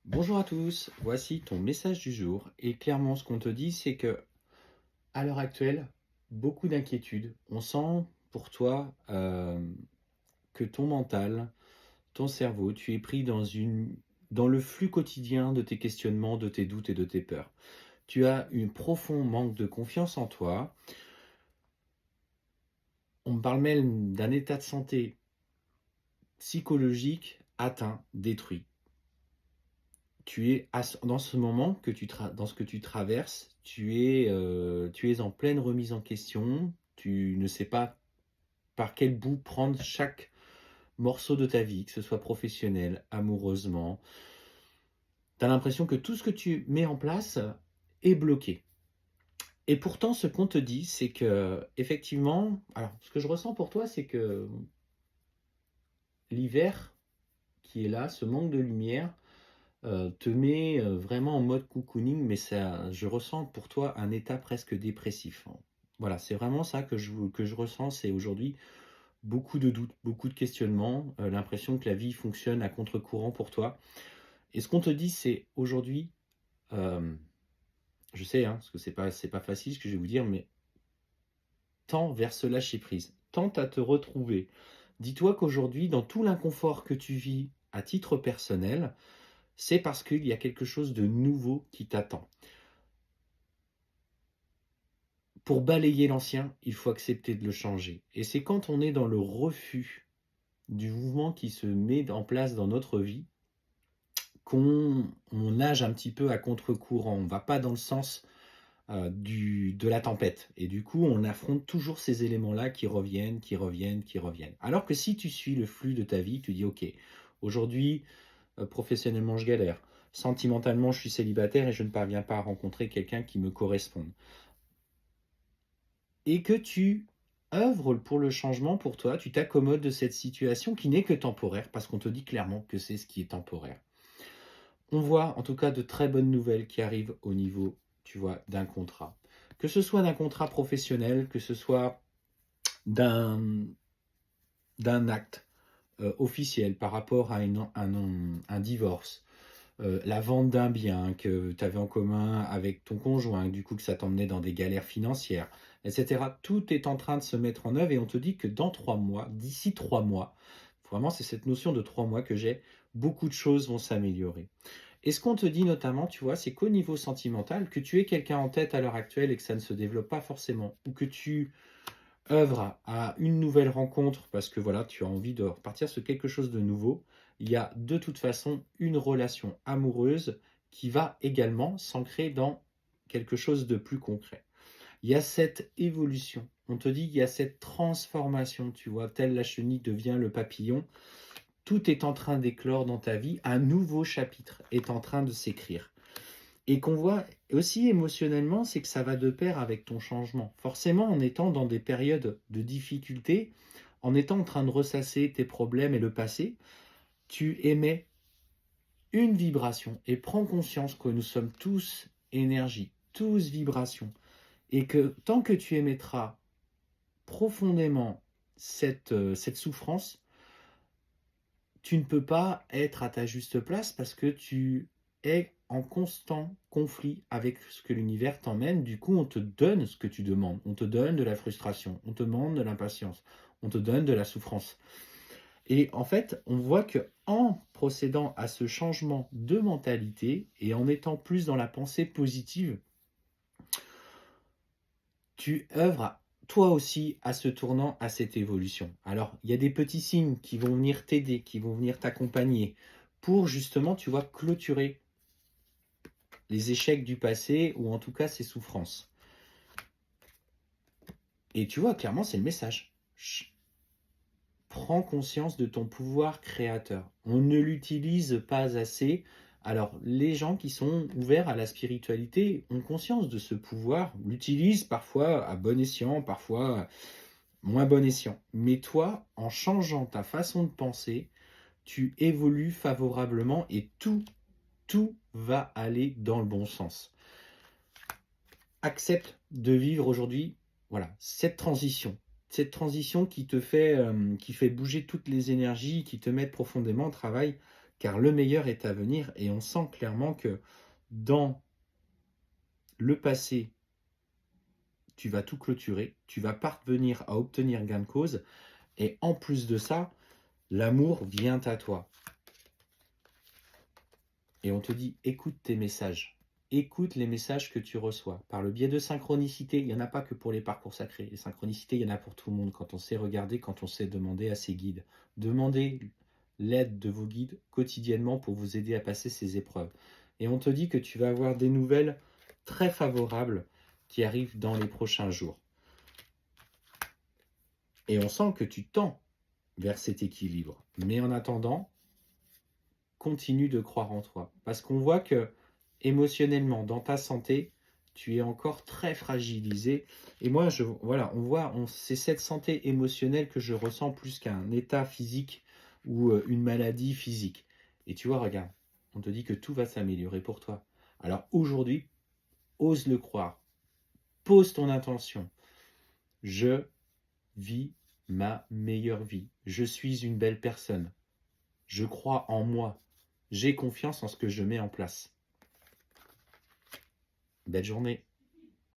Bonjour à tous, voici ton message du jour et clairement ce qu'on te dit c'est que à l'heure actuelle, beaucoup d'inquiétudes. On sent pour toi que ton mental, ton cerveau, tu es pris dans le flux quotidien de tes questionnements, de tes doutes et de tes peurs. Tu as un profond manque de confiance en toi. On me parle même d'un état de santé psychologique atteint, détruit. Tu es dans ce moment que dans ce que tu traverses, tu es en pleine remise en question. Tu ne sais pas par quel bout prendre chaque morceau de ta vie, que ce soit professionnel, amoureusement. Tu as l'impression que tout ce que tu mets en place est bloqué. Et pourtant, ce qu'on te dit, c'est que, effectivement, alors, ce que je ressens pour toi, c'est que l'hiver qui est là, ce manque de lumière, te met, vraiment en mode cocooning, mais ça je ressens pour toi un état presque dépressif, hein. Voilà, c'est vraiment ça que je ressens, c'est aujourd'hui beaucoup de doutes, beaucoup de questionnements, l'impression que la vie fonctionne à contre-courant pour toi. Et ce qu'on te dit, c'est aujourd'hui, hem, je sais, hein, parce que c'est pas facile ce que je vais vous dire, mais tends vers ce lâcher prise, tente à te retrouver. Dis-toi qu'aujourd'hui, dans tout l'inconfort que tu vis à titre personnel, c'est parce qu'il y a quelque chose de nouveau qui t'attend. Pour balayer l'ancien, il faut accepter de le changer. Et c'est quand on est dans le refus du mouvement qui se met en place dans notre vie qu'on nage un petit peu à contre-courant. On ne va pas dans le sens de la tempête. Et du coup, on affronte toujours ces éléments-là qui reviennent, qui reviennent, qui reviennent. Alors que si tu suis le flux de ta vie, tu dis, OK, aujourd'hui, professionnellement, je galère. Sentimentalement, je suis célibataire et je ne parviens pas à rencontrer quelqu'un qui me corresponde. Et que tu œuvres pour le changement pour toi, tu t'accommodes de cette situation qui n'est que temporaire, parce qu'on te dit clairement que c'est ce qui est temporaire. On voit en tout cas de très bonnes nouvelles qui arrivent au niveau, tu vois, d'un contrat. Que ce soit d'un contrat professionnel, que ce soit d'un d'un acte officiel par rapport à un divorce, la vente d'un bien que tu avais en commun avec ton conjoint, du coup que ça t'emmenait dans des galères financières, etc. Tout est en train de se mettre en œuvre et on te dit que dans 3 mois, d'ici 3 mois, vraiment c'est cette notion de 3 mois que j'ai, beaucoup de choses vont s'améliorer. Et ce qu'on te dit notamment, tu vois, c'est qu'au niveau sentimental, que tu aies quelqu'un en tête à l'heure actuelle et que ça ne se développe pas forcément, ou que tu œuvres à une nouvelle rencontre parce que voilà, tu as envie de repartir sur quelque chose de nouveau, il y a de toute façon une relation amoureuse qui va également s'ancrer dans quelque chose de plus concret. Il y a cette évolution. On te dit qu'il y a cette transformation, tu vois, telle la chenille devient le papillon. Tout est en train d'éclore dans ta vie, un nouveau chapitre est en train de s'écrire. Et qu'on voit aussi émotionnellement, c'est que ça va de pair avec ton changement. Forcément, en étant dans des périodes de difficulté, en étant en train de ressasser tes problèmes et le passé, tu émets une vibration et prends conscience que nous sommes tous énergie, tous vibration. Et que tant que tu émettras profondément cette souffrance, tu ne peux pas être à ta juste place parce que tu es en constant conflit avec ce que l'univers t'emmène. Du coup, on te donne ce que tu demandes. On te donne de la frustration, on te demande de l'impatience, on te donne de la souffrance. Et en fait, on voit que en procédant à ce changement de mentalité et en étant plus dans la pensée positive, tu œuvres toi aussi à ce tournant, à cette évolution. Alors, il y a des petits signes qui vont venir t'aider, qui vont venir t'accompagner pour justement, tu vois, clôturer les échecs du passé ou en tout cas ces souffrances. Et tu vois, clairement, c'est le message. Prends conscience de ton pouvoir créateur. On ne l'utilise pas assez. Alors, les gens qui sont ouverts à la spiritualité ont conscience de ce pouvoir, l'utilisent parfois à bon escient, parfois moins bon escient. Mais toi, en changeant ta façon de penser, tu évolues favorablement et tout va aller dans le bon sens. Accepte de vivre aujourd'hui, voilà, cette transition qui te fait, qui fait bouger toutes les énergies, qui te met profondément au travail. car le meilleur est à venir et on sent clairement que dans le passé, tu vas tout clôturer, tu vas parvenir à obtenir gain de cause et en plus de ça, l'amour vient à toi. Et on te dit, écoute tes messages. Écoute les messages que tu reçois. Par le biais de synchronicité, il n'y en a pas que pour les parcours sacrés. Les synchronicités, il y en a pour tout le monde. Quand on sait regarder, quand on sait demander à ses guides. Demandez l'aide de vos guides quotidiennement pour vous aider à passer ces épreuves. Et on te dit que tu vas avoir des nouvelles très favorables qui arrivent dans les prochains jours. Et on sent que tu tends vers cet équilibre. Mais en attendant, continue de croire en toi. Parce qu'on voit que émotionnellement, dans ta santé, tu es encore très fragilisé. Et moi, c'est cette santé émotionnelle que je ressens plus qu'un état physique ou une maladie physique. Et tu vois, regarde, on te dit que tout va s'améliorer pour toi. Alors aujourd'hui, ose le croire. Pose ton intention. Je vis ma meilleure vie. Je suis une belle personne. Je crois en moi. J'ai confiance en ce que je mets en place. Belle journée.